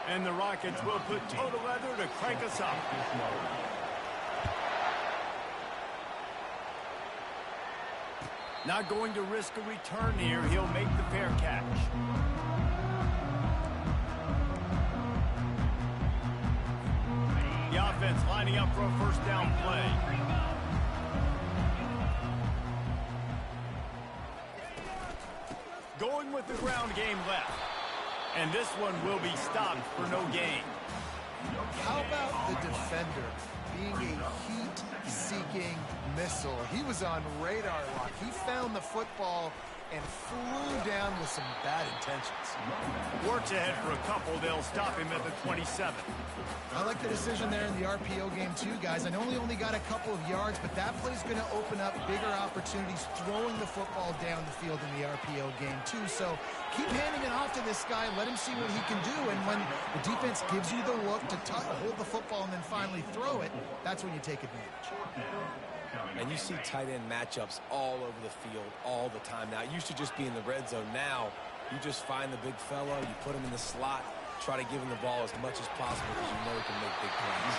And the Rockets will put total leather to crank us up. Not going to risk a return here. He'll make the fair catch. The offense lining up for a first down play. Going with the ground game left. And this one will be stopped for no gain. How about the defender being a heat-seeking missile? He was on radar lock. He found the football and flew down with some bad intentions. Works ahead for a couple. They'll stop him at the 27. I like the decision there in the RPO game too, guys. I know he only got a couple of yards, but that play's going to open up bigger opportunities throwing the football down the field in the RPO game too. So keep handing it off to this guy. Let him see what he can do. And when the defense gives you the look to hold the football and then finally throw it, that's when you take advantage. And you see tight end matchups all over the field all the time now. It used to just be in the red zone. Now you just find the big fella, you put him in the slot, try to give him the ball as much as possible because you know he can make big plays.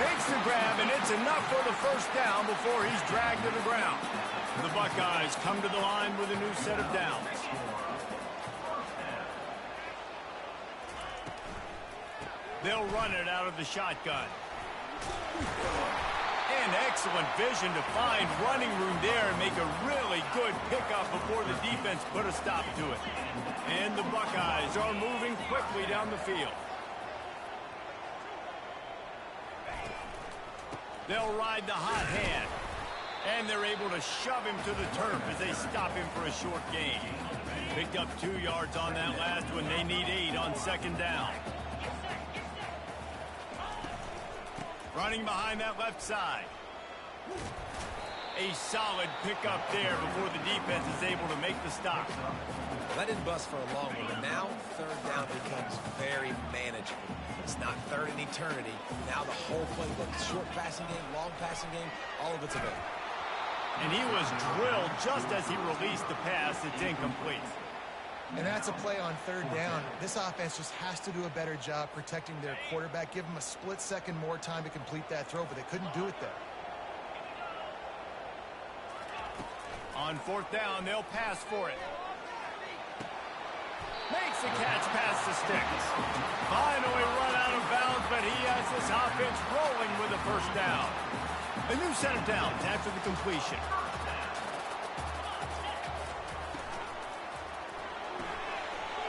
Makes the grab, and it's enough for the first down before he's dragged to the ground. The Buckeyes come to the line with a new set of downs. They'll run it out of the shotgun. And excellent vision to find running room there and make a really good pickup before the defense put a stop to it. And the Buckeyes are moving quickly down the field. They'll ride the hot hand. And they're able to shove him to the turf as they stop him for a short gain. Picked up 2 yards on that last one. They need 8 on second down. Running behind that left side. A solid pickup there before the defense is able to make the stop. Well, that didn't bust for a long one, but now third down becomes very manageable. It's not third in eternity. Now the whole playbook, short passing game, long passing game, all of it's available. And he was drilled just as he released the pass. It's incomplete. And that's a play on third down. This offense just has to do a better job protecting their quarterback. Give him a split second more time to complete that throw, but they couldn't do it there. On fourth down, they'll pass for it. Makes the catch past the sticks. Finally run out of bounds, but he has this offense rolling with a first down. A new set of downs after the completion.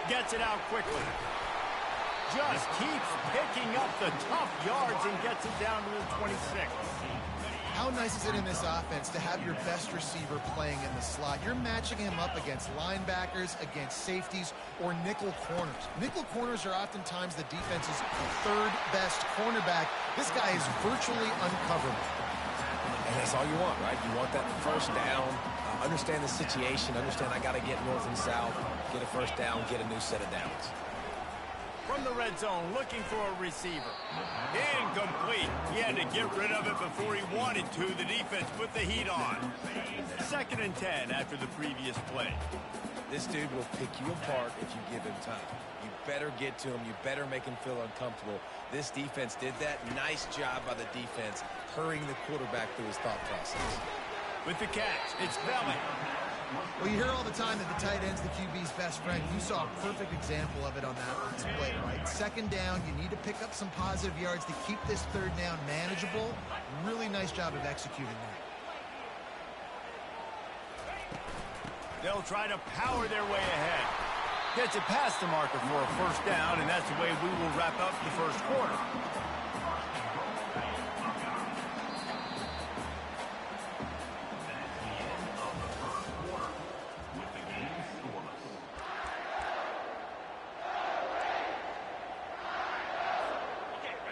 Gets it out quickly. Just keeps picking up the tough yards and gets it down to the 26. How nice is it in this offense to have your best receiver playing in the slot? You're matching him up against linebackers, against safeties, or nickel corners. Nickel corners are oftentimes the defense's third best cornerback. This guy is virtually uncoverable. And that's all you want, right? You want that first down, understand the situation, understand I got to get north and south, get a first down, get a new set of downs. From the red zone, looking for a receiver. Incomplete. He had to get rid of it before he wanted to. The defense put the heat on. 2nd and 10 after the previous play. This dude will pick you apart if you give him time. You better get to him. You better make him feel uncomfortable. This defense did that. Nice job by the defense, hurrying the quarterback through his thought process. With the catch, it's Belling. Well, you hear all the time that the tight end's the QB's best friend. You saw a perfect example of it on that last play, right? Second down, you need to pick up some positive yards to keep this third down manageable. Really nice job of executing that. They'll try to power their way ahead. Gets it past the marker for a first down, and that's the way we will wrap up the first quarter.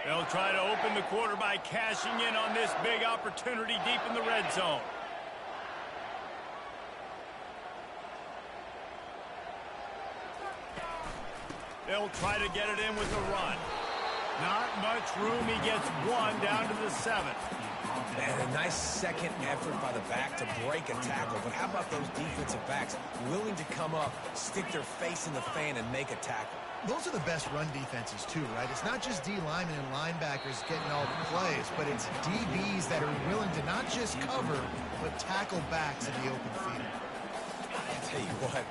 They'll try to open the quarter by cashing in on this big opportunity deep in the red zone. They'll try to get it in with the run. Not much room. He gets one down to the 7th. And a nice second effort by the back to break a tackle. But how about those defensive backs willing to come up, stick their face in the fan, and make a tackle? those are the best run defenses too, right? It's not just D linemen and linebackers getting all the plays, but it's DBs that are willing to not just cover, but tackle backs in the open field. I tell you what,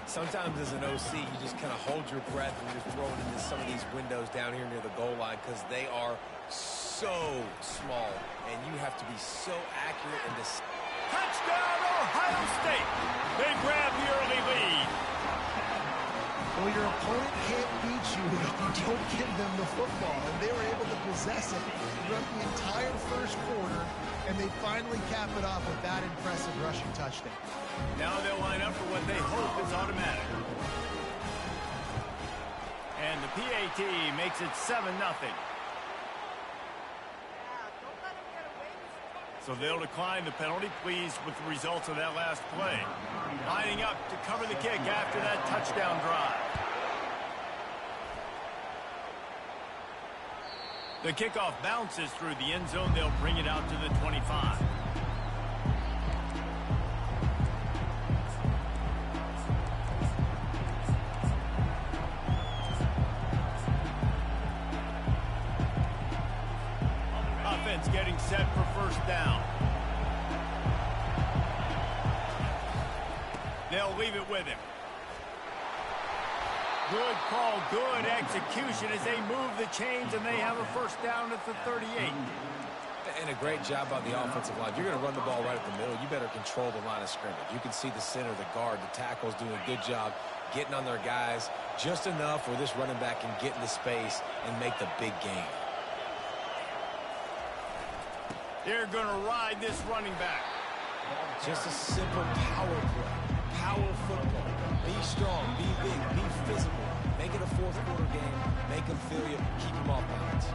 sometimes as an OC, you just kind of hold your breath when you're throwing into some of these windows down here near the goal line because they are so small, and you have to be so accurate and Touchdown, Ohio State! They grab the early lead. Well, your opponent can't beat you if you don't give them the football, and they were able to possess it throughout the entire first quarter, and they finally cap it off with that impressive rushing touchdown. Now they'll line up for what they hope is automatic. And the PAT makes it 7-0. So they'll decline the penalty, pleased with the results of that last play. Lining up to cover the kick after that touchdown drive. The kickoff bounces through the end zone. They'll bring it out to the 25. Offense getting set for first down. They'll leave it with him. Good call, good execution as they move the chains, and they have a first down at the 38. And a great job by the offensive line. You're going to run the ball right at the middle. You better control the line of scrimmage. You can see the center, the guard, the tackles doing a good job getting on their guys just enough where this running back can get into space and make the big game. They're going to ride this running back. Just a simple power play. Power football. Be strong, be big, be physical. Make it a fourth quarter game. Make them feel you. Keep them off balance.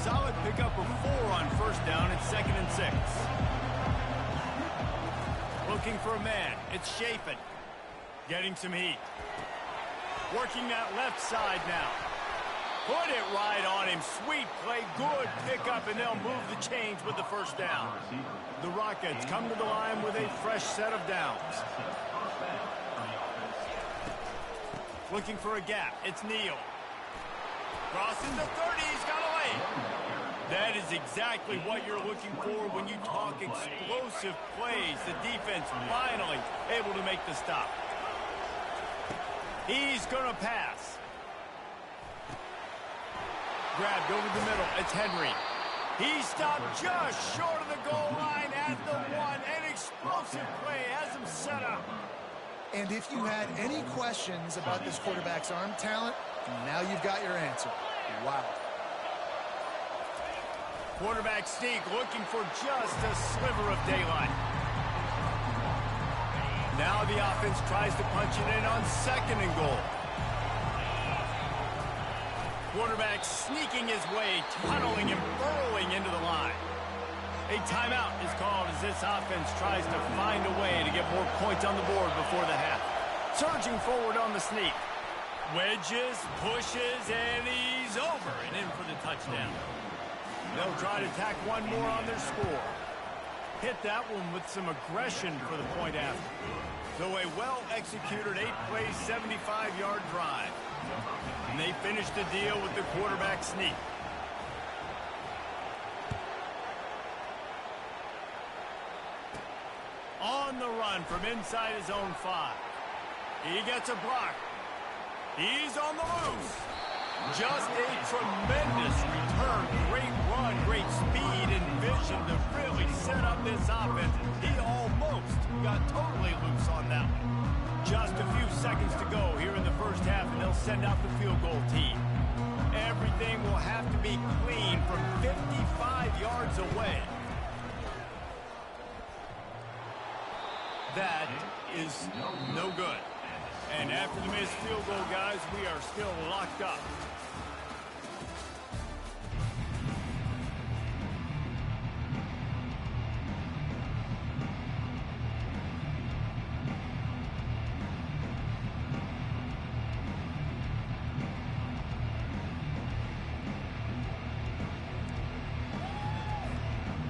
Solid pickup of 4 on first down at 2nd and 6. Looking for a man. It's Chafin. Getting some heat. Working that left side now. Put it right on him. Sweet play. Good pickup, and they'll move the chains with the first down. The Rockets come to the line with a fresh set of downs. Looking for a gap. It's Neal. Crossing the 30. He's got away. That is exactly what you're looking for when you talk explosive plays. The defense finally able to make the stop. He's going to pass. Grabbed over the middle. It's Henry. He stopped just short of the goal line at the 1. An explosive play has him set up. And if you had any questions about this quarterback's arm talent, now you've got your answer. Wow. Quarterback sneak looking for just a sliver of daylight. Now the offense tries to punch it in on 2nd and goal. Quarterback sneaking his way, tunneling and burrowing into the line. A timeout is called as this offense tries to find a way to get more points on the board before the half. Surging forward on the sneak. Wedges, pushes, and he's over and in for the touchdown. They'll try to tack one more on their score. Hit that one with some aggression for the point after. So a well-executed 8-play, 75-yard drive. And they finish the deal with the quarterback sneak. On the run from inside his own 5. He gets a block. He's on the loose. Just a tremendous return. Great run, great speed and vision to really set up this offense. He almost got totally loose on that one. Just a few seconds to go here in the first half, and they'll send out the field goal team. Everything will have to be clean from 55 yards away. That is no good. And after the missed field goal, guys, we are still locked up.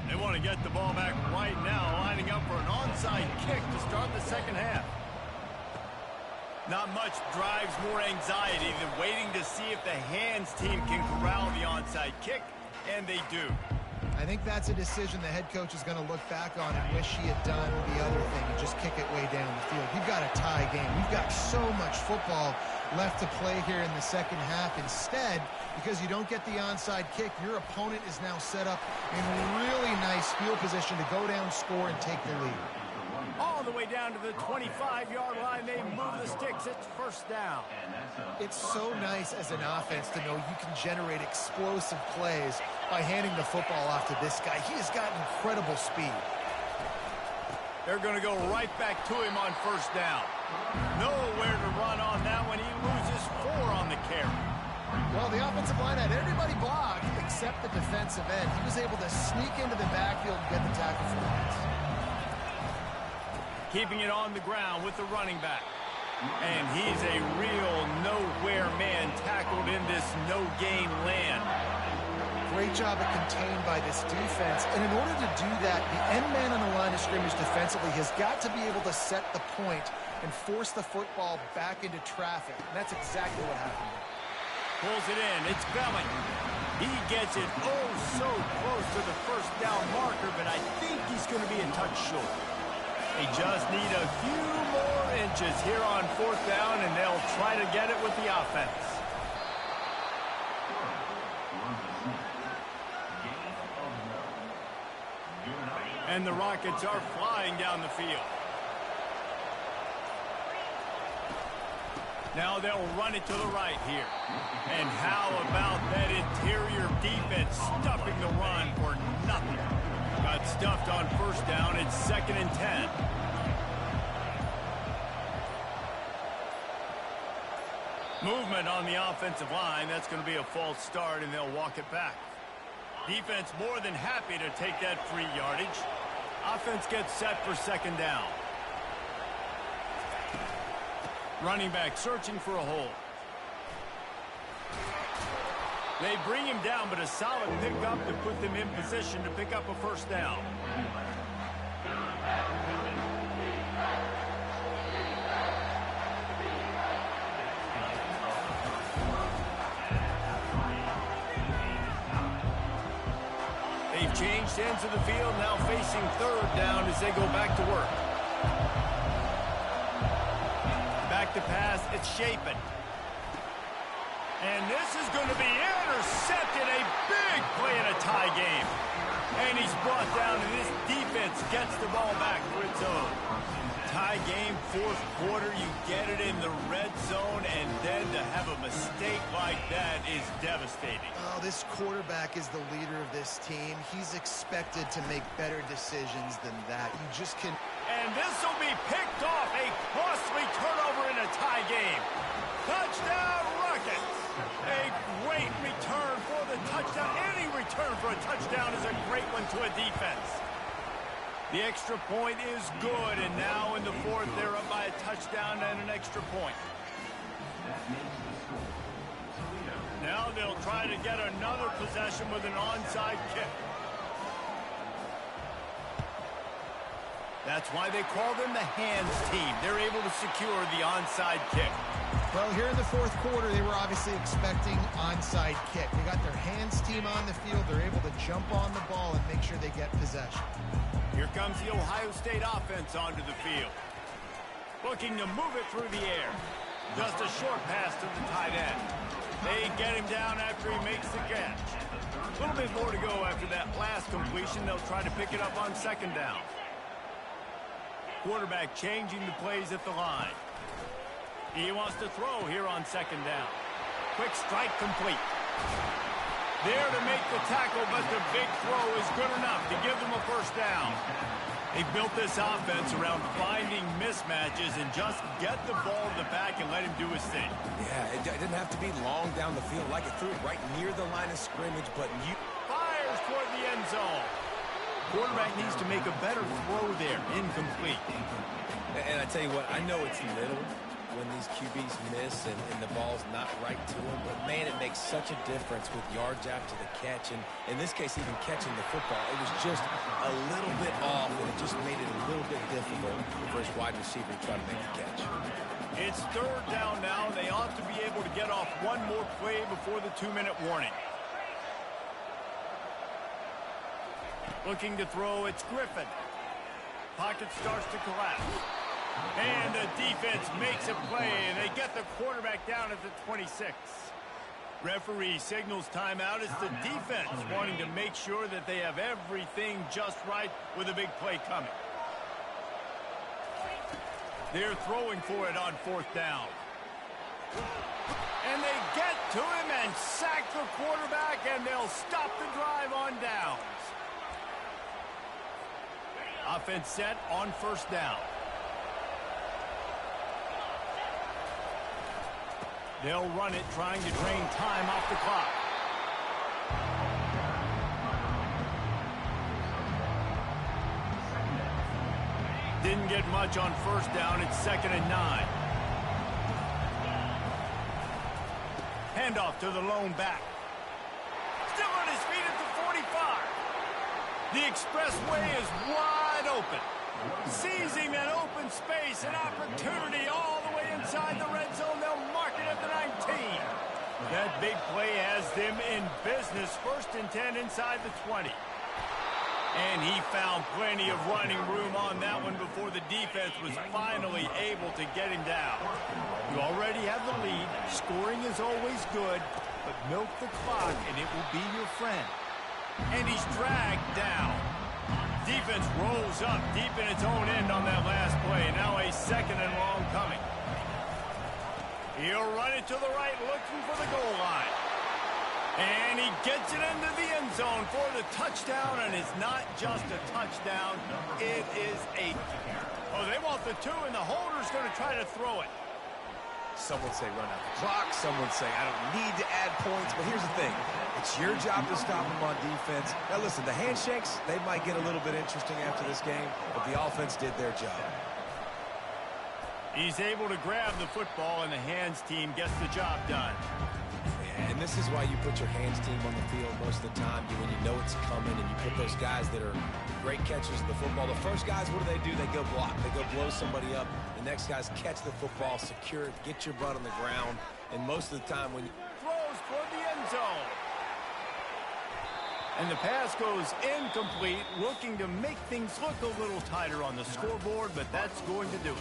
They want to get the ball back right now, lining up for an onside kick to start the second half. Not much drives more anxiety than waiting to see if the hands team can corral the onside kick, and they do. I think that's a decision the head coach is going to look back on and wish he had done the other thing and just kick it way down the field. We've got a tie game. We've got so much football left to play here in the second half. Instead, because you don't get the onside kick, your opponent is now set up in really nice field position to go down, score, and take the lead. All the way down to the 25-yard line, they move the sticks. It's first down. It's so nice as an offense to know you can generate explosive plays by handing the football off to this guy. He has got incredible speed. They're going to go right back to him on first down. Nowhere to run on that one. He loses 4 on the carry. Well, the offensive line had everybody blocked except the defensive end. He was able to sneak into the backfield and get the tackle for the loss. Keeping it on the ground with the running back. And he's a real nowhere man tackled in this no-gain land. Great job at contained by this defense. And in order to do that, the end man on the line of scrimmage defensively has got to be able to set the point and force the football back into traffic. And that's exactly what happened. Pulls it in. It's Belling. He gets it oh so close to the first down marker, but I think he's going to be a touch short. They just need a few more inches here on fourth down, and they'll try to get it with the offense. And the Rockets are flying down the field. Now they'll run it to the right here. And how about that interior defense stuffing the run for nothing? Got stuffed on first down. It's 2nd and 10. Movement on the offensive line. That's going to be a false start, and they'll walk it back. Defense more than happy to take that free yardage. Offense gets set for 2nd down. Running back searching for a hole. They bring him down, but a solid pickup to put them in position to pick up a first down. They've changed ends of the field, now facing 3rd down as they go back to work. Back to pass, it's Shapen. And this is going to be intercepted, a big play in a tie game. And he's brought down, and this defense gets the ball back for its own. Tie game, 4th quarter, you get it in the red zone, and then to have a mistake like that is devastating. Oh, this quarterback is the leader of this team. He's expected to make better decisions than that. You just can... And this will be picked off, a costly turnover in a tie game. Touchdown, Rockets! A great return for the touchdown. Any return for a touchdown is a great one to a defense. The extra point is good, and now in the 4th, they're up by a touchdown and an extra point. Now they'll try to get another possession with an onside kick. That's why they call them the hands team. They're able to secure the onside kick. Well, here in the 4th quarter, they were obviously expecting onside kick. They got their hands team on the field. They're able to jump on the ball and make sure they get possession. Here comes the Ohio State offense onto the field. Looking to move it through the air. Just a short pass to the tight end. They get him down after he makes the catch. A little bit more to go after that last completion. They'll try to pick it up on 2nd down. Quarterback changing the plays at the line. He wants to throw here on 2nd down. Quick strike complete. There to make the tackle, but the big throw is good enough to give them a first down. They built this offense around finding mismatches and just get the ball in the back and let him do his thing. Yeah, it didn't have to be long down the field. Like it threw it right near the line of scrimmage, but you... Fires toward the end zone. Quarterback needs to make a better throw there. Incomplete. And I tell you what, I know it's little, when these QBs miss and the ball's not right to them. But, man, it makes such a difference with yards after the catch. And in this case, even catching the football, it was just a little bit off, and it just made it a little bit difficult for his wide receiver to try to make the catch. It's third down now. They ought to be able to get off one more play before the 2-minute warning. Looking to throw, it's Griffin. Pocket starts to collapse. And the defense makes a play, and they get the quarterback down at the 26. Referee signals timeout. It's the defense wanting to make sure that they have everything just right with a big play coming. They're throwing for it on fourth down. And they get to him and sack the quarterback, and they'll stop the drive on downs. Offense set on first down. They'll run it, trying to drain time off the clock. Didn't get much on first down. It's 2nd and 9. Handoff to the lone back. Still on his feet at the 45. The expressway is wide open. Seizing an open space, an opportunity all the way inside the red zone. They'll mark it at the 19. That big play has them in business. 1st and 10 inside the 20. And he found plenty of running room on that one before the defense was finally able to get him down. You already have the lead. Scoring is always good, but milk the clock and it will be your friend. And he's dragged down. Defense rolls up deep in its own end on that last play. Now a 2nd and long coming. He'll run it to the right, looking for the goal line. And he gets it into the end zone for the touchdown, and it's not just a touchdown, it is a... Oh, they want the 2, and the holder's going to try to throw it. Some would say run out the clock. Some would say I don't need to add points. But here's the thing. It's your job to stop them on defense. Now, listen, the handshakes, they might get a little bit interesting after this game, but the offense did their job. He's able to grab the football, and the hands team gets the job done. And this is why you put your hands team on the field most of the time, when you know it's coming, and you put those guys that are great catchers of the football. The first guys, what do? They go block. They go blow somebody up. The next guys catch the football, secure it, get your butt on the ground. And most of the time when you... Throws for the end zone. And the pass goes incomplete, looking to make things look a little tighter on the scoreboard, but that's going to do it.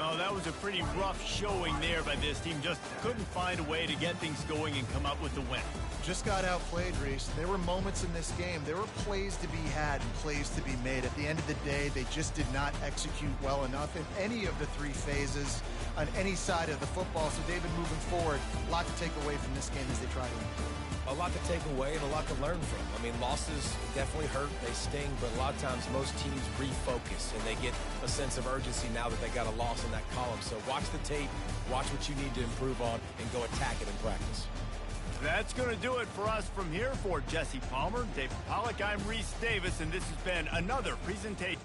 Oh, that was a pretty rough showing there by this team. Just couldn't find a way to get things going and come up with the win. Just got outplayed, Reese. There were moments in this game. There were plays to be had and plays to be made. At the end of the day, they just did not execute well enough in any of the 3 phases on any side of the football. So, David, moving forward, a lot to take away from this game as they try to improve. A lot to take away and a lot to learn from. I mean, losses definitely hurt. They sting, but a lot of times most teams refocus and they get a sense of urgency now that they got a loss in that column. So watch the tape, watch what you need to improve on, and go attack it in practice. That's going to do it for us from here. For Jesse Palmer, David Pollack, I'm Reese Davis, and this has been another presentation.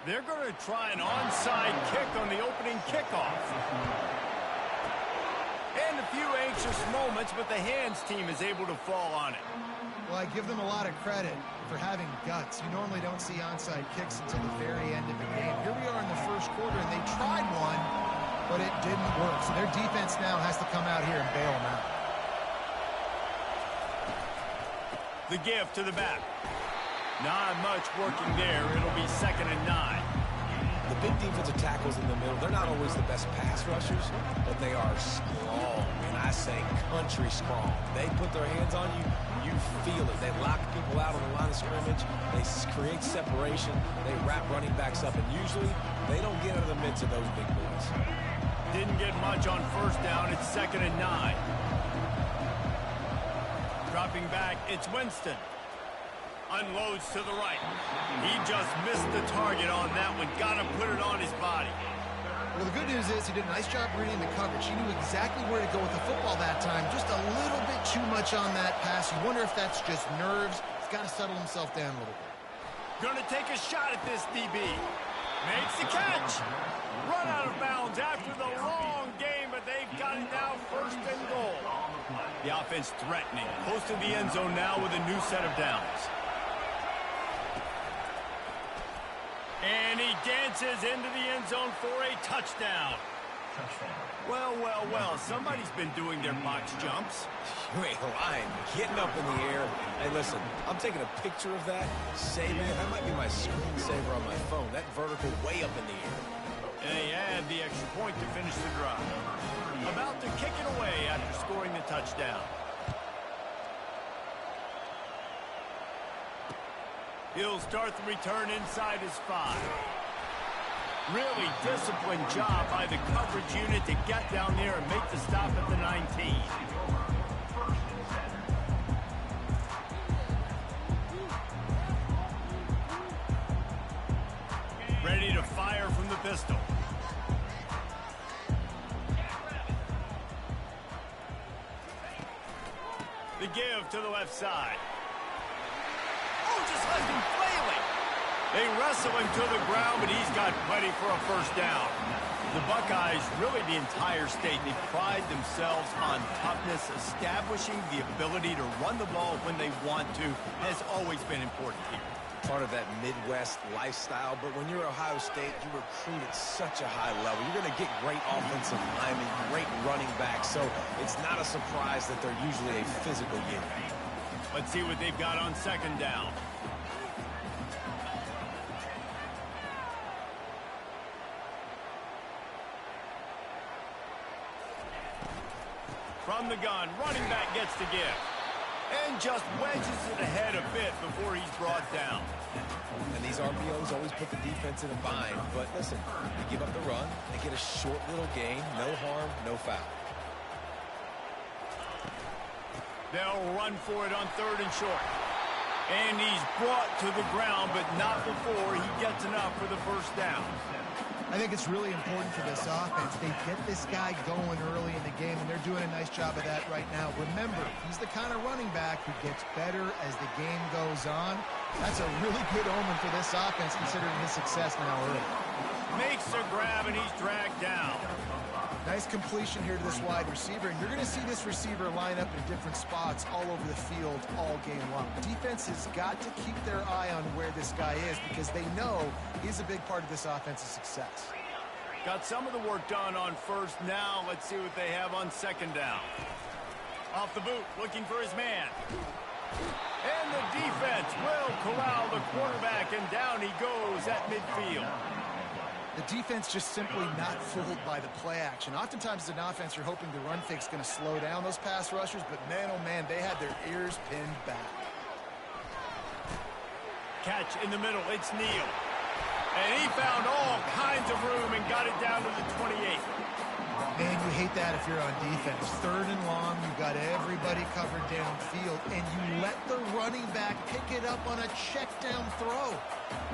They're going to try an onside kick on the opening kickoff. And the few anxious moments, but the hands team is able to fall on it. Well, I give them a lot of credit for having guts. You normally don't see onside kicks until the very end of the game. Here we are in the first quarter, and they tried one, but it didn't work. So their defense now has to come out here and bail them out. The give to the back. Not much working there. It'll be 2nd and 9. The big defensive tackles in the middle, they're not always the best pass rushers, but they are strong, and I say country strong. They put their hands on you, you feel it. They lock people out on the line of scrimmage. They create separation. They wrap running backs up, and usually they don't get out of the midst of those big boys. Didn't get much on 1st down. It's 2nd and 9. Dropping back, it's Winston. Unloads to the right. He just missed the target on that one. Got to put it on his body. Well, the good news is he did a nice job reading the coverage. He knew exactly where to go with the football that time. Just a little bit too much on that pass. You wonder if that's just nerves. He's got to settle himself down a little bit. Gonna take a shot at this DB. Makes the catch. Run out of bounds after the long game, but they've got it now 1st and goal. The offense threatening. Close to the end zone now with a new set of downs. And he dances into the end zone for a touchdown. Well, well, well, somebody's been doing their box jumps. You ain't lying. Getting up in the air. Hey, listen, I'm taking a picture of that, saving it. That might be my screensaver on my phone. That vertical way up in the air. And they add the extra point to finish the drive. About to kick it away after scoring the touchdown. He'll start the return inside his 5. Really disciplined job by the coverage unit to get down there and make the stop at the 19. Ready to fire from the pistol. The give to the left side. Oh, just left him flailing. They wrestle him to the ground, but he's got plenty for a 1st down. The Buckeyes, really the entire state, they pride themselves on toughness. Establishing the ability to run the ball when they want to has always been important here. Part of that Midwest lifestyle, but when you're Ohio State, you recruit at such a high level. You're going to get great offensive linemen, great running backs, so it's not a surprise that they're usually a physical unit. Let's see what they've got on 2nd down. From the gun, running back gets the give. And just wedges it ahead a bit before he's brought down. And these RPOs always put the defense in a bind. But listen, you give up the run, they get a short little gain, no harm, no foul. They'll run for it on 3rd and short. And he's brought to the ground, but not before he gets enough for the 1st down. I think it's really important for this offense. They get this guy going early in the game, and they're doing a nice job of that right now. Remember, he's the kind of running back who gets better as the game goes on. That's a really good omen for this offense, considering his success now early. Makes a grab, and he's dragged down. Nice completion here to this wide receiver, and you're going to see this receiver line up in different spots all over the field all game long. Defense has got to keep their eye on where this guy is because they know he's a big part of this offense's success. Got some of the work done on 1st. Now let's see what they have on 2nd down. Off the boot, looking for his man. And the defense will corral the quarterback, and down he goes at midfield. The defense just simply not fooled by the play action. Oftentimes as an offense, you're hoping the run fake's going to slow down those pass rushers, but man, oh man, they had their ears pinned back. Catch in the middle, it's Neal. And he found all kinds of room and got it down to the 28. Man, you hate that if you're on defense. 3rd and long, you've got everybody covered downfield, and you let the running back pick it up on a check down throw.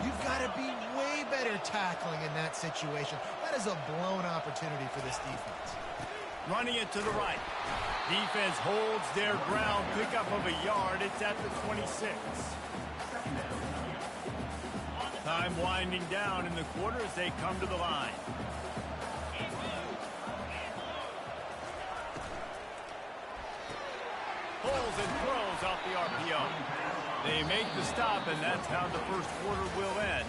You've got to be way better tackling in that situation. That is a blown opportunity for this defense. Running it to the right. Defense holds their ground, pickup of a yard. It's at the 26. Time winding down in the quarter as they come to the line. pulls and throws off the RPO. They make the stop, and that's how the first quarter will end.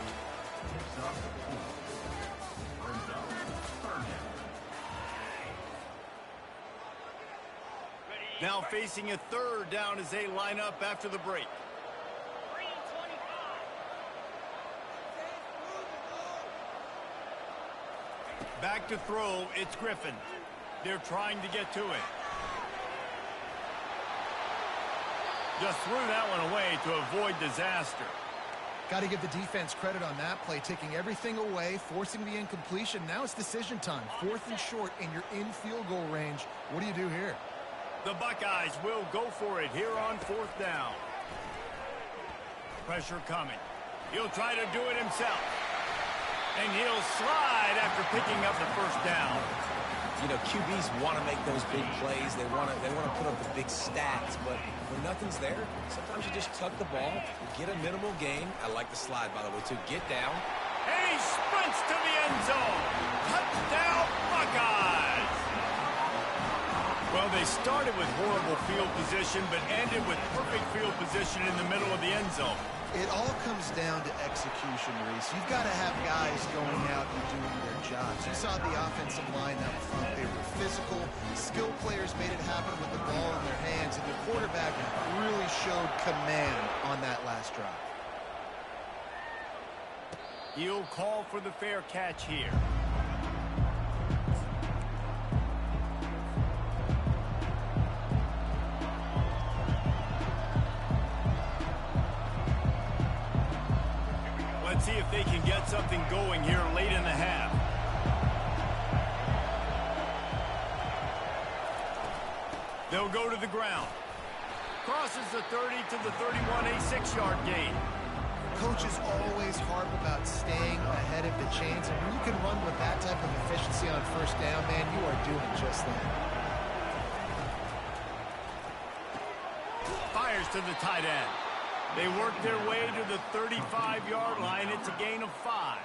Now facing a third down as they line up after the break. Back to throw, it's Griffin. They're trying to get to it. Just threw that one away to avoid disaster. Got to give the defense credit on that play, taking everything away, forcing the incompletion. Now it's decision time. 4th and short, and you're in field goal range. What do you do here? The Buckeyes will go for it here on 4th down. Pressure coming. He'll try to do it himself. And he'll slide after picking up the first down. You know, QBs want to make those big plays. They want to put up the big stats, but when nothing's there, sometimes you just tuck the ball, get a minimal gain. I like the slide, by the way, too. Get down. And he sprints to the end zone. Touchdown, Buckeyes! Well, they started with horrible field position, but ended with perfect field position in the middle of the end zone. It all comes down to execution, Reese. You've got to have guys going out and doing their jobs. You saw the offensive line up front. They were physical. Skilled players made it happen with the ball in their hands, and the quarterback really showed command on that last drive. He'll call for the fair catch here. Let's see if they can get something going here late in the half. They'll go to the ground. Crosses the 30 to the 31, a 6-yard gain. Coach is always hard about staying ahead of the chains, and when you can run with that type of efficiency on first down, man, you are doing just that. Fires to the tight end. They work their way to the 35-yard line. It's a gain of 5.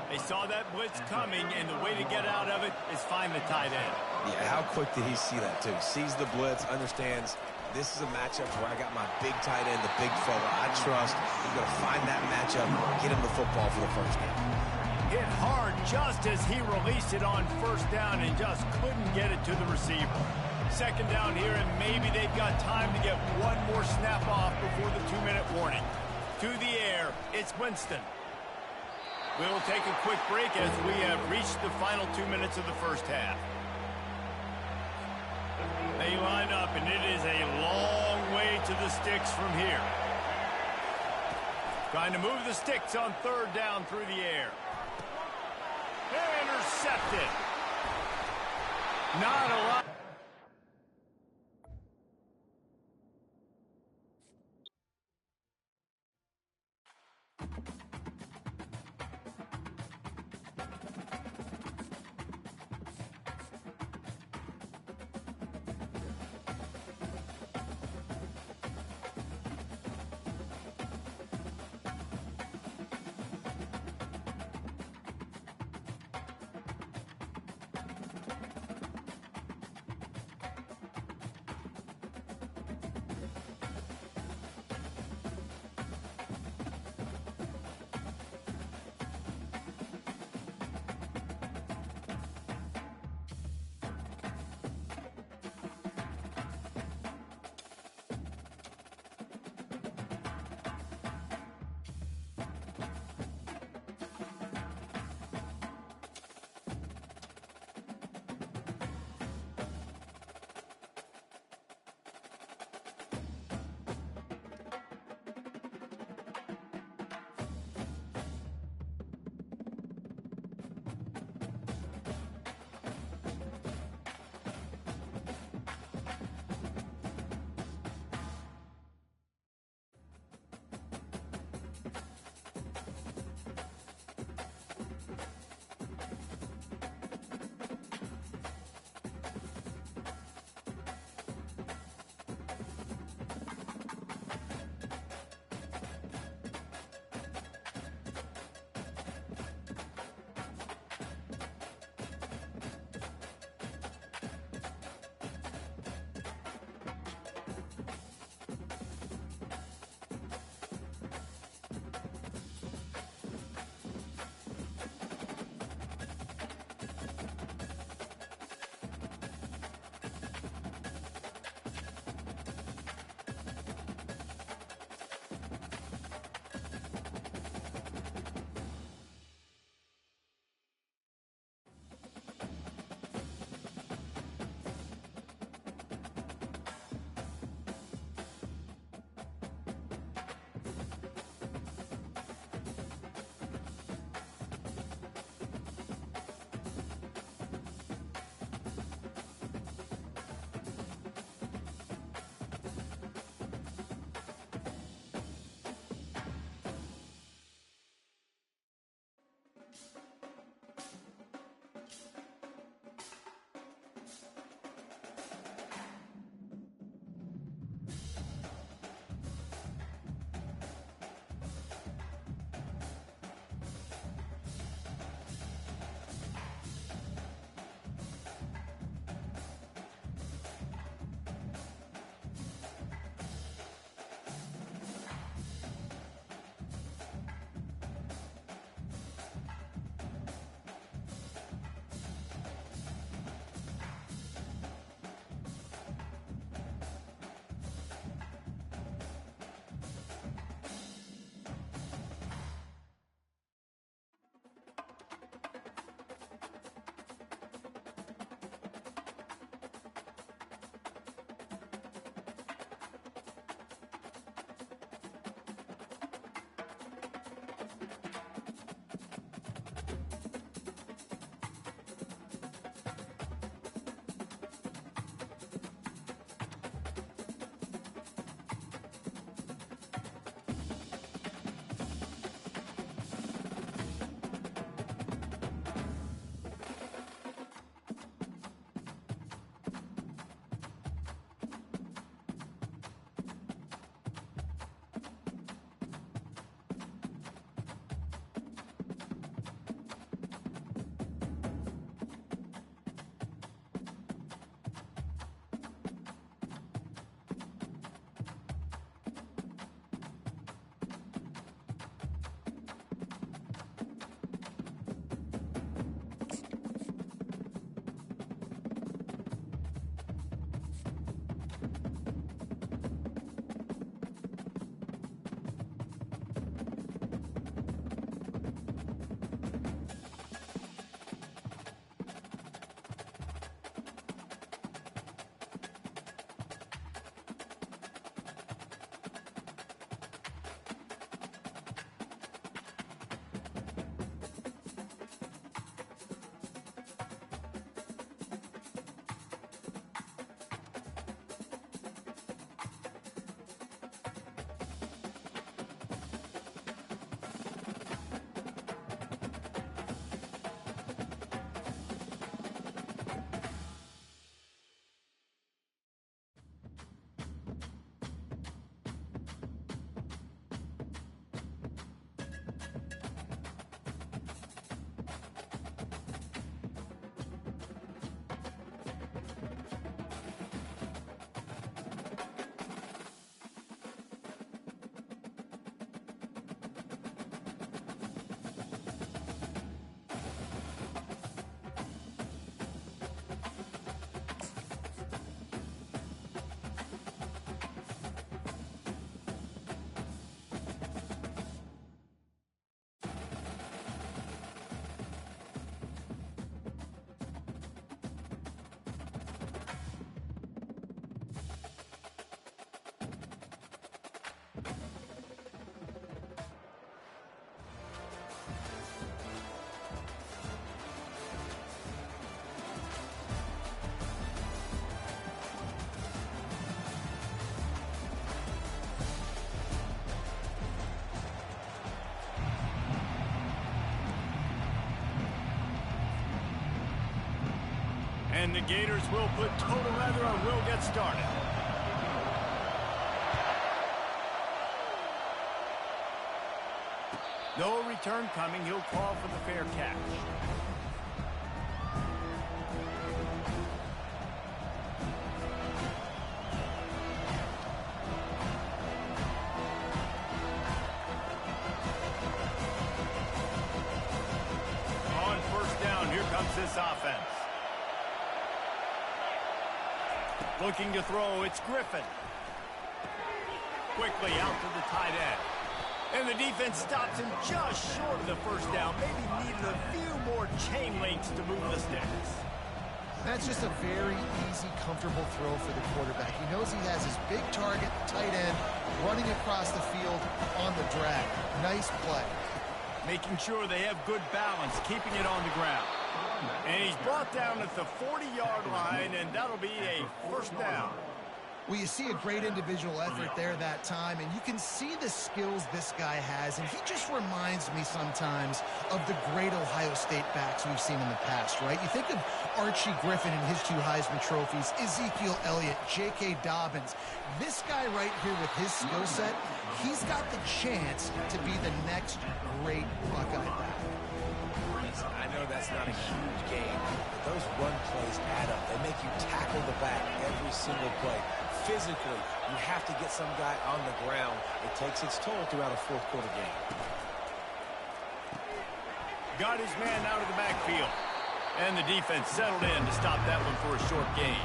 They saw that blitz coming, and the way to get out of it is find the tight end. Yeah, how quick did he see that, too? Sees the blitz, understands this is a matchup where I got my big tight end, the big fella. I trust he's going to find that matchup, get him the football for the first down. Hit hard just as he released it on first down and just couldn't get it to the receiver. Second down here, and maybe they've got time to get one more snap off before the 2-minute warning. To the air, it's Winston. We'll take a quick break as we have reached the final 2 minutes of the first half. They line up, and it is a long way to the sticks from here. Trying to move the sticks on third down through the air. Intercepted. Not a lot. And the Gators will put total weather and will get started. No return coming. He'll call for the fair catch. On first down, here comes this offense. Looking to throw, it's Griffin. Quickly out to the tight end. And the defense stops him just short of the first down. Maybe needed a few more chain links to move the sticks. That's just a very easy, comfortable throw for the quarterback. He knows he has his big target, tight end, running across the field on the drag. Nice play. Making sure they have good balance, keeping it on the ground. And he's brought down at the 40-yard line, and that'll be a first down. Well, you see a great individual effort there that time, and you can see the skills this guy has, and he just reminds me sometimes of the great Ohio State backs we've seen in the past, right? You think of Archie Griffin and his 2 Heisman trophies, Ezekiel Elliott, J.K. Dobbins. This guy right here with his skill set, he's got the chance to be the next great Buckeye back. I know that's not a huge game, but those run plays add up. They make you tackle the back every single play. Physically, you have to get some guy on the ground. It takes its toll throughout a fourth-quarter game. Got his man out of the backfield. And the defense settled in to stop that one for a short gain.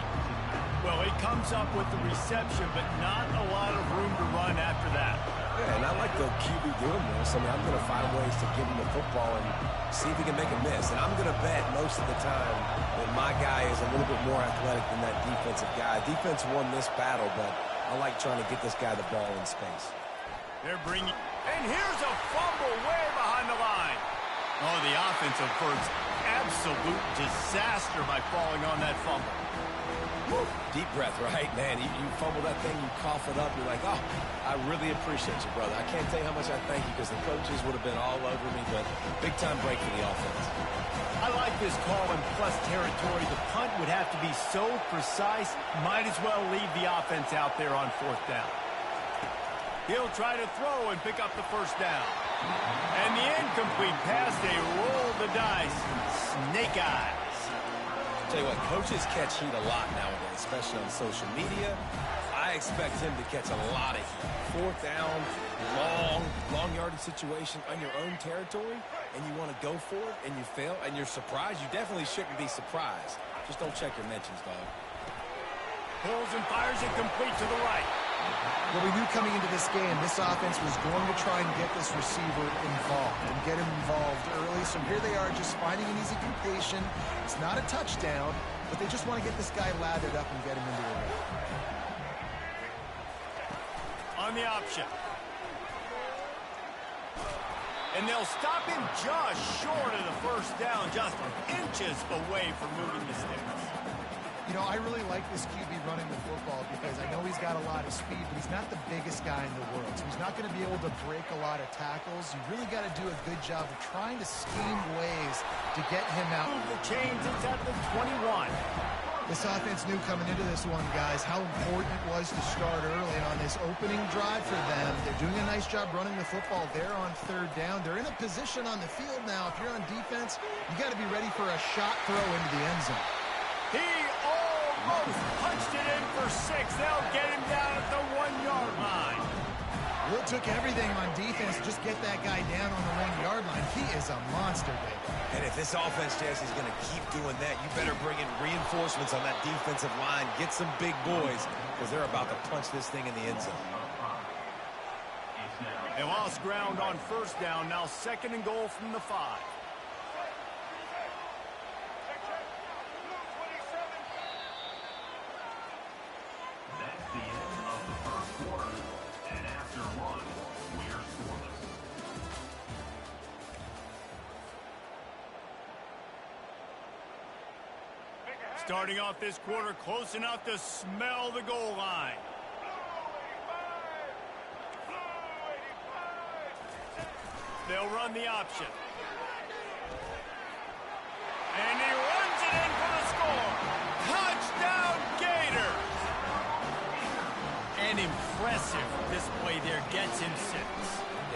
Well, he comes up with the reception, but not a lot of room to run after that. Yeah, and I like the QB doing this. I mean, I'm going to find ways to give him the football and see if he can make a miss. And I'm going to bet most of the time that my guy is a little bit more athletic than that defensive guy. Defense won this battle, but I like trying to get this guy the ball in space. They're bringing... And here's a fumble way behind the line. Oh, the offense averts absolute disaster by falling on that fumble. Woo. Deep breath, right? Man, you fumble that thing, you cough it up, you're like, oh, I really appreciate you, brother. I can't tell you how much I thank you because the coaches would have been all over me, but big-time break for the offense. I like this call in plus territory. The punt would have to be so precise, might as well leave the offense out there on fourth down. He'll try to throw and pick up the first down. And the incomplete pass, they roll the dice. Snake eyes. Tell you what, coaches catch heat a lot nowadays, especially on social media. I expect him to catch a lot of heat. Fourth down, long yardage situation on your own territory, and you want to go for it, and you fail, and you're surprised. You definitely shouldn't be surprised. Just don't check your mentions, dog. Pulls and fires it complete to the right. Well, we knew coming into this game, this offense was going to try and get this receiver involved and get him involved early. So here they are just finding an easy completion. It's not a touchdown, but they just want to get this guy lathered up and get him into the ring. On the option. And they'll stop him just short of the first down, just inches away from moving the sticks. You know, I really like this QB running the football because I know he's got a lot of speed, but he's not the biggest guy in the world. So he's not going to be able to break a lot of tackles. You really got to do a good job of trying to scheme ways to get him out. Move the chains, it's at the 21. This offense knew coming into this one, guys, how important it was to start early on this opening drive for them. They're doing a nice job running the football there on third down. They're in a position on the field now. If you're on defense, you got to be ready for a shot throw into the end zone. He almost punched it in for 6. They'll get him down at the 1-yard line. Well, it took everything on defense to just get that guy down on the 1-yard line. He is a monster, baby. And if this offense, Jesse, is going to keep doing that, you better bring in reinforcements on that defensive line. Get some big boys because they're about to punch this thing in the end zone. They lost ground on first down. Now 2nd and goal from the 5. Starting off this quarter close enough to smell the goal line. They'll run the option. And he runs it in for the score. this play there gets him 6.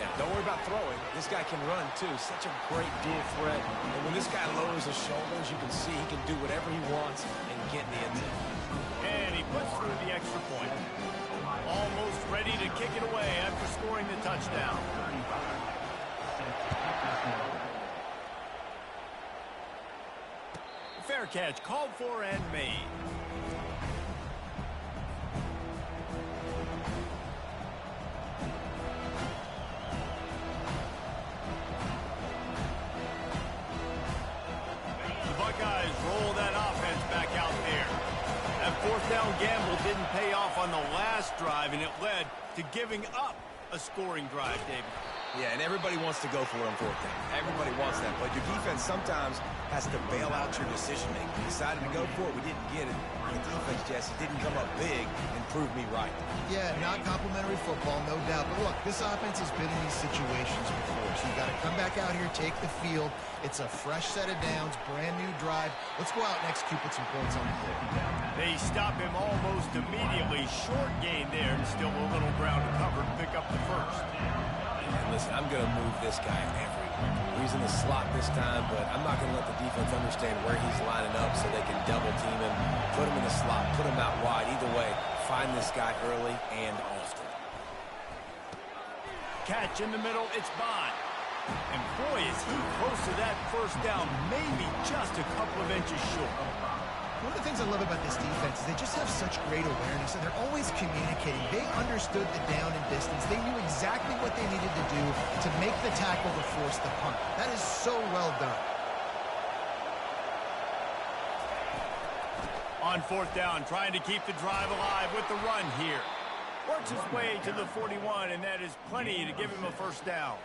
Yeah, don't worry about throwing. This guy can run, too. Such a great dual threat. And when this guy lowers his shoulders, you can see he can do whatever he wants and get in the end zone. And he puts through the extra point. Almost ready to kick it away after scoring the touchdown. Fair catch called for and made. The Buckeyes roll that offense back out there. That fourth down gamble didn't pay off on the last drive, and it led to giving up a scoring drive, David. Yeah, and everybody wants to go for it on fourth down. Everybody wants that, but your defense sometimes has to bail out your decision-making. We decided to go for it. We didn't get it. The defense, Jesse, didn't come up big and prove me right. Yeah, not complimentary football, no doubt. But look, this offense has been in these situations before, so you got to come back out here, take the field. It's a fresh set of downs, brand new drive. Let's go out and execute with some points on the board. They stop him almost immediately. Short gain there, and still a little ground to cover to pick up the first. And listen, I'm going to move this guy everywhere. He's in the slot this time, but I'm not going to let the defense understand where he's lining up so they can double team him, put him in the slot, put him out wide. Either way, find this guy early and often. Catch in the middle, it's Bond. And boy, is he close to that first down, maybe just a couple of inches short. One of the things I love about this defense is they just have such great awareness, and they're always communicating. They understood the down and distance. They knew exactly what they needed to do to make the tackle to force the punt. That is so well done. On fourth down, trying to keep the drive alive with the run here. Works his way to the 41, and that is plenty to give him a first down.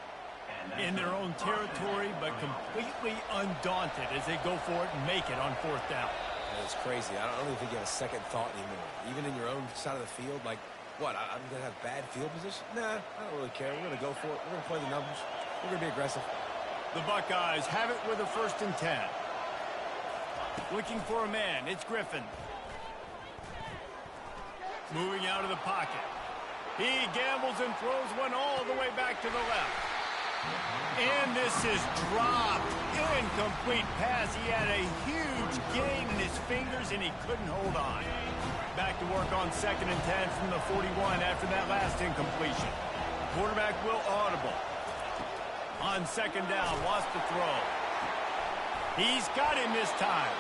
In their own territory, but completely undaunted as they go for it and make it on fourth down. It's crazy. I don't really think you have a second thought anymore. Even in your own side of the field, like, what, I'm going to have bad field position? Nah, I don't really care. We're going to go for it. We're going to play the numbers. We're going to be aggressive. The Buckeyes have it with a 1st and 10. Looking for a man. It's Griffin. Moving out of the pocket. He gambles and throws one all the way back to the left. And this is dropped. Incomplete pass. He had a huge gain in his fingers, and he couldn't hold on. Back to work on 2nd and 10 from the 41 after that last incompletion. Quarterback will audible. On 2nd down, wants to throw. He's got him this time.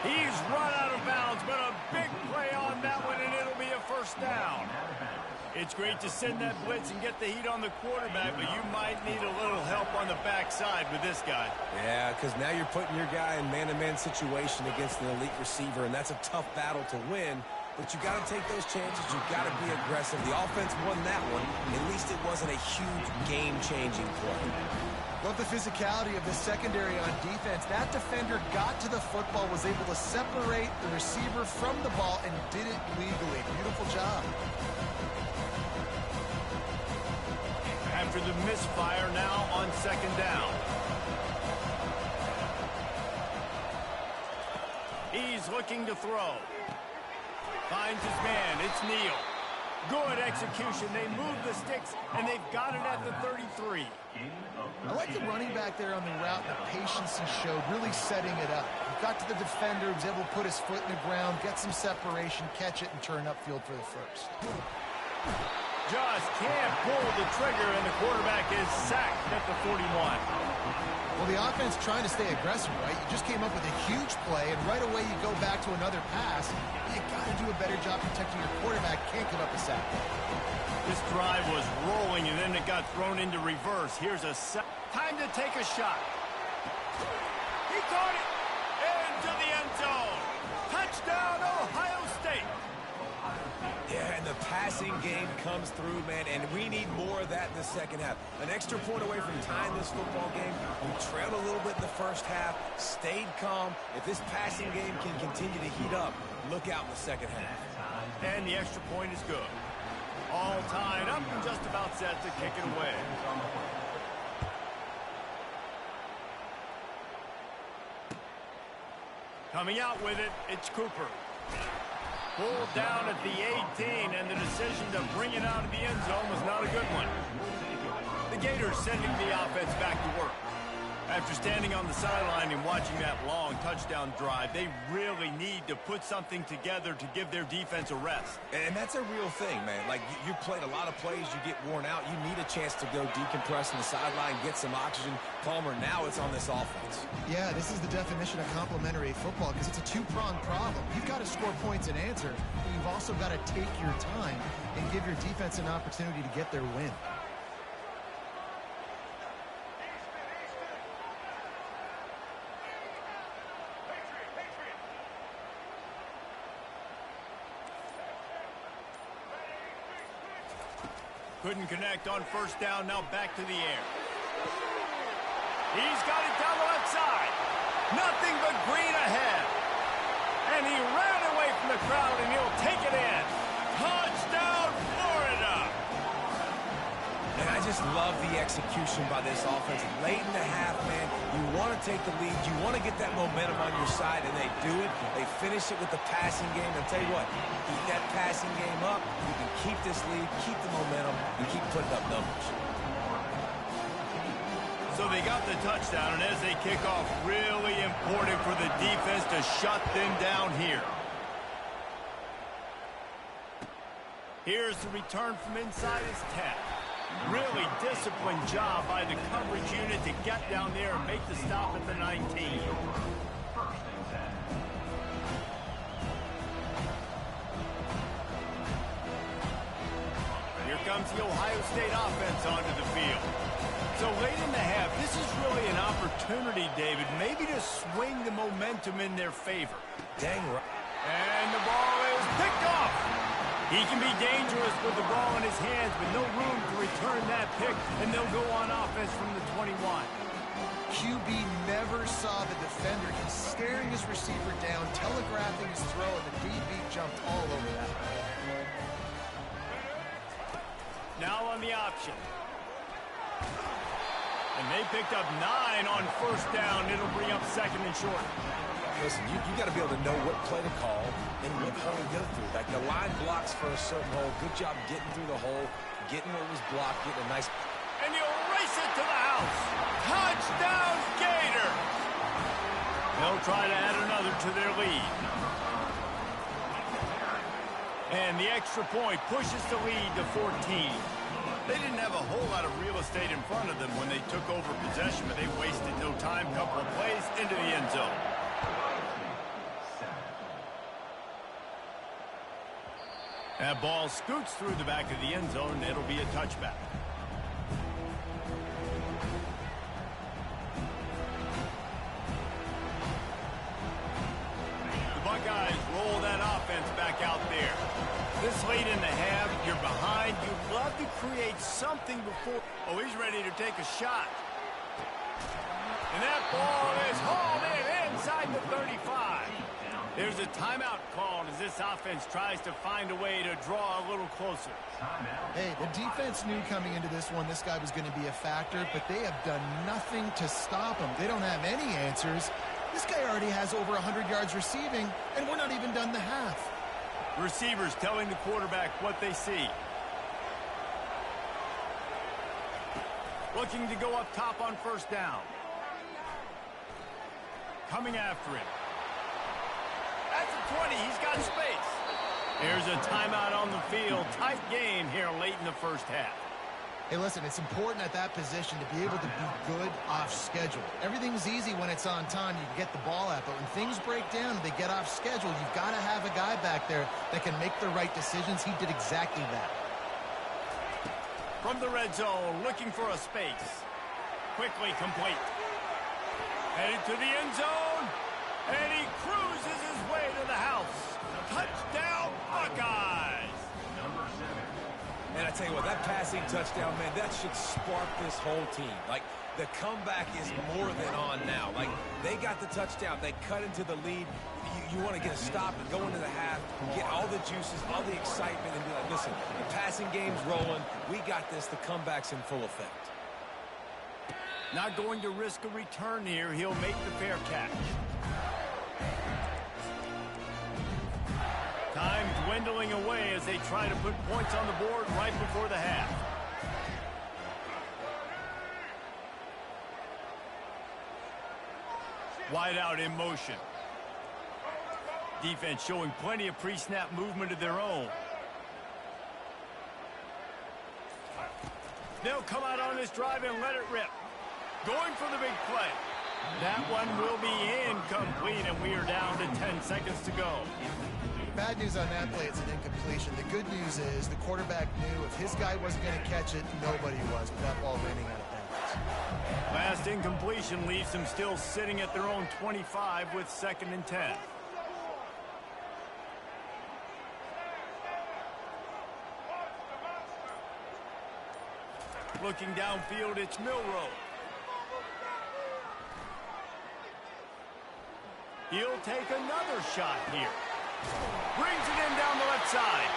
He's run out of bounds, but a big play on that one, and it'll be a first down. It's great to send that blitz and get the heat on the quarterback, but you might need a little help on the backside with this guy. Yeah, because now you're putting your guy in man-to-man situation against an elite receiver, and that's a tough battle to win. But you got to take those chances. You got to be aggressive. The offense won that one. At least it wasn't a huge game-changing play. Love the physicality of the secondary on defense. That defender got to the football, was able to separate the receiver from the ball, and did it legally. Beautiful job. After the misfire, now on 2nd down. He's looking to throw. Finds his man. It's Neal. Good execution. They move the sticks, and they've got it at the 33. I like the running back there on the route, the patience he showed, really setting it up. He got to the defender, was able to put his foot in the ground, get some separation, catch it, and turn upfield for the first. Just can't pull the trigger, and the quarterback is sacked at the 41. Well, the offense trying to stay aggressive, right? You just came up with a huge play, and right away you go back to another pass. You got to do a better job protecting your quarterback. Can't give up a sack. This drive was rolling, and then it got thrown into reverse. Here's a sack. Time to take a shot. He caught it into the end zone. Touchdown, Ohio State. Yeah, and the passing game comes through, man, and we need more of that in the second half. An extra point away from tying this football game. We trailed a little bit in the first half, stayed calm. If this passing game can continue to heat up, look out in the second half. And the extra point is good. All tied up and just about set to kick it away. Coming out with it, it's Cooper. Pulled down at the 18, and the decision to bring it out of the end zone was not a good one. The Gators sending the offense back to work. After standing on the sideline and watching that long touchdown drive, they really need to put something together to give their defense a rest. And that's a real thing, man. Like, you played a lot of plays, you get worn out. You need a chance to go decompress on the sideline, get some oxygen. Palmer, now it's on this offense. Yeah, this is the definition of complementary football because it's a two-pronged problem. You've got to score points and answer, but you've also got to take your time and give your defense an opportunity to get their win. Couldn't connect on first down, now back to the air. He's got it down the left side. Nothing but green ahead. And he ran away from the crowd, and he'll take it in. Touchdown, Florida! And I just love the execution by this offense. Late in the half, man, you want to take the lead. You want to get that momentum on your side, and they do it. They finish it with the passing game. And tell you what, keep that passing game up. You can keep this lead, keep the momentum, and keep putting up numbers. So they got the touchdown, and as they kick off, really important for the defense to shut them down here. Here's the return from inside his 10. Really disciplined job by the coverage unit to get down there and make the stop at the 19. Here comes the Ohio State offense onto the field. So late in the half, this is really an opportunity, David, maybe to swing the momentum in their favor. Dang right. And the ball is picked off. He can be dangerous with the ball in his hands, but no room to return that pick, and they'll go on offense from the 21. QB never saw the defender. He's staring his receiver down, telegraphing his throw, and the DB jumped all over that. Now on the option. And they picked up 9 on first down. It'll bring up second and short. Listen, you got to be able to know what play to call and what hole to go through. Like, the line blocks for a certain hole. Good job getting through the hole, getting where it was blocked, getting a nice... And he'll race it to the house. Touchdown, Gator! They'll try to add another to their lead. And the extra point pushes the lead to 14. They didn't have a whole lot of real estate in front of them when they took over possession, but they wasted no time. Couple of plays into the end zone. That ball scoots through the back of the end zone, and it'll be a touchback. The Buckeyes roll that offense back out there. This late in the half, you're behind. You'd love to create something before... Oh, he's ready to take a shot. And that ball is hauled in inside the 35. There's a timeout called as this offense tries to find a way to draw a little closer. Hey, the defense knew coming into this one this guy was going to be a factor, but they have done nothing to stop him. They don't have any answers. This guy already has over 100 yards receiving, and we're not even done the half. Receivers telling the quarterback what they see. Looking to go up top on first down. Coming after him. That's a 20. He's got space. There's a timeout on the field. Tight game here late in the first half. Hey, listen, it's important at that position to be able to be good off schedule. Everything's easy when it's on time. You can get the ball out, but when things break down and they get off schedule, you've got to have a guy back there that can make the right decisions. He did exactly that. From the red zone, looking for a space. Quickly complete. Headed to the end zone, and he cruises his way to the house. Touchdown, Buckeyes! And I tell you what, that passing touchdown, man, that should spark this whole team. Like, the comeback is more than on now. Like, they got the touchdown. They cut into the lead. You want to get a stop and go into the half, get all the juices, all the excitement, and be like, listen, the passing game's rolling. We got this. The comeback's in full effect. Not going to risk a return here. He'll make the fair catch. Time dwindling away as they try to put points on the board right before the half. Wide out in motion. Defense showing plenty of pre-snap movement of their own. They'll come out on this drive and let it rip. Going for the big play. That one will be incomplete, and we are down to 10 seconds to go. Bad news on that play, it's an incompletion. The good news is the quarterback knew if his guy wasn't going to catch it, nobody was with that ball raining out of bounds. Last incompletion leaves them still sitting at their own 25 with 2nd and 10. Looking downfield, it's Milroe. He'll take another shot here. Brings it in down the left side.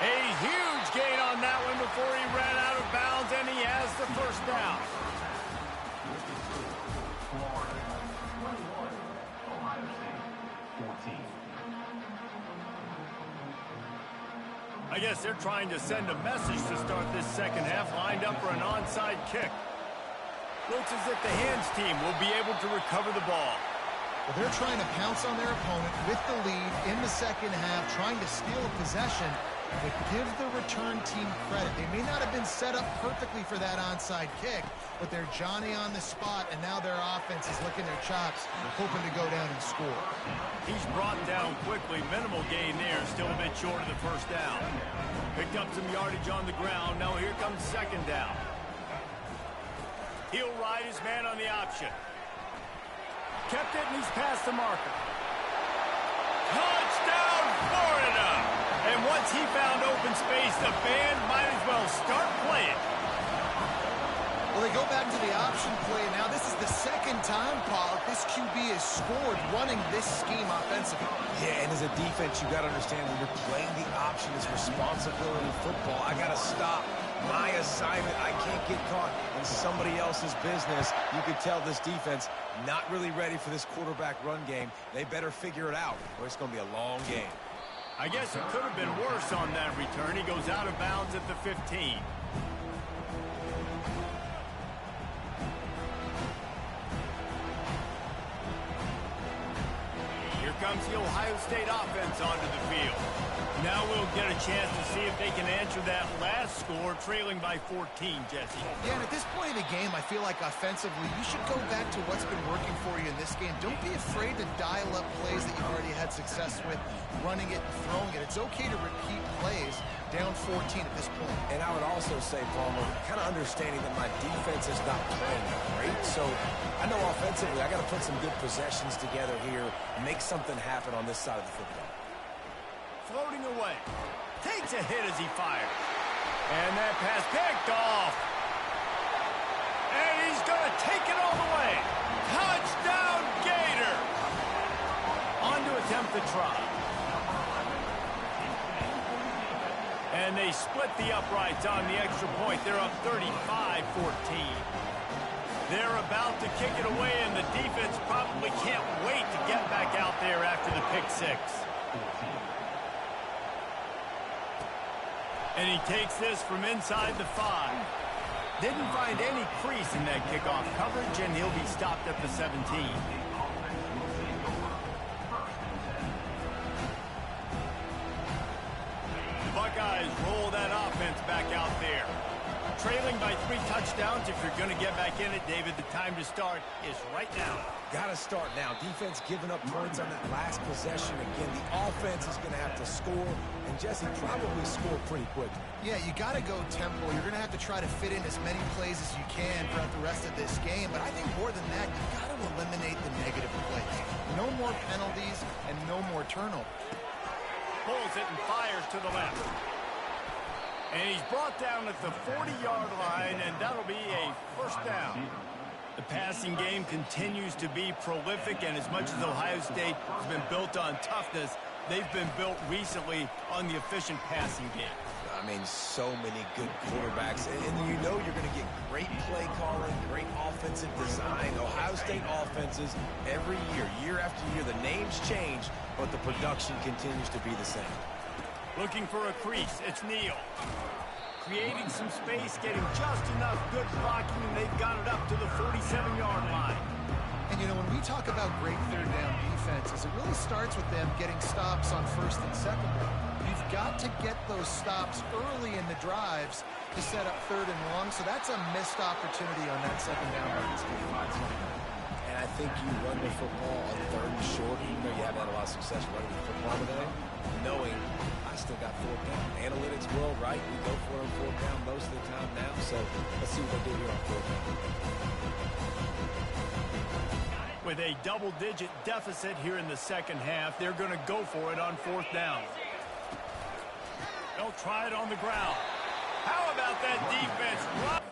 A huge gain on that one before he ran out of bounds, and he has the first down. I guess they're trying to send a message to start this second half, lined up for an onside kick. Looks as if the hands team will be able to recover the ball. Well, they're trying to pounce on their opponent with the lead in the second half, trying to steal a possession, but give the return team credit. They may not have been set up perfectly for that onside kick, but they're Johnny on the spot, and now their offense is licking their chops, hoping to go down and score. He's brought down quickly. Minimal gain there, still a bit short of the first down. Picked up some yardage on the ground. Now here comes second down. He'll ride his man on the option. Kept it, and he's past the marker. Touchdown, Florida! And once he found open space, the band might as well start playing. Well, they go back to the option play. Now this is the second time, Paul, this QB has scored running this scheme offensively. Yeah, and as a defense, you got to understand when you're playing the option, it's responsibility in football. I got to stop my assignment. I can't get caught in somebody else's business. You could tell this defense not really ready for this quarterback run game. They better figure it out, or it's going to be a long game. I guess it could have been worse on that return. He goes out of bounds at the 15. Here comes the Ohio State offense onto the field. Now we'll get a chance to see if they can answer that last score, trailing by 14, Jesse. Yeah, and at this point in the game, I feel like offensively, you should go back to what's been working for you in this game. Don't be afraid to dial up plays that you've already had success with, running it and throwing it. It's okay to repeat plays down 14 at this point. And I would also say, Palmer, kind of understanding that my defense is not playing great, so I know offensively I got to put some good possessions together here, make something happen on this side of the football. Floating away. Takes a hit as he fires. And that pass picked off. And he's going to take it all the way. Touchdown, Gator. On to attempt the try. And they split the uprights on the extra point. They're up 35-14. They're about to kick it away, and the defense probably can't wait to get back out there after the pick six. And he takes this from inside the 5. Didn't find any crease in that kickoff coverage, and he'll be stopped at the 17. The Buckeyes roll that offense back out there. Trailing by 3 touchdowns. If you're going to get back in it, David, the time to start is right now. Got to start now. Defense giving up points on that last possession. Again, the offense is going to have to score, and Jesse probably score pretty quick. Yeah, you got to go tempo. You're going to have to try to fit in as many plays as you can throughout the rest of this game, but I think more than that, you got to eliminate the negative plays. No more penalties and no more turnovers. Pulls it and fires to the left. And he's brought down at the 40-yard line, and that'll be a first down. The passing game continues to be prolific, and as much as Ohio State has been built on toughness, they've been built recently on the efficient passing game. I mean, so many good quarterbacks, and you know you're going to get great play calling, great offensive design. Ohio State offenses every year, year after year, the names change, but the production continues to be the same. Looking for a crease, it's Neal. Creating some space, getting just enough good blocking, and they've got it up to the 47-yard line. And, you know, when we talk about great third down defenses, it really starts with them getting stops on first and second down. You've got to get those stops early in the drives to set up third and long, so that's a missed opportunity on that second down by this defense. And I think you run the football on third and short, even though you haven't had a lot of success running the football today, knowing I still got fourth down. Analytics world, right? We go for it on fourth down most of the time now, so let's see what they do here on fourth down. With a double-digit deficit here in the second half, they're going to go for it on fourth down. They'll try it on the ground. How about that defense?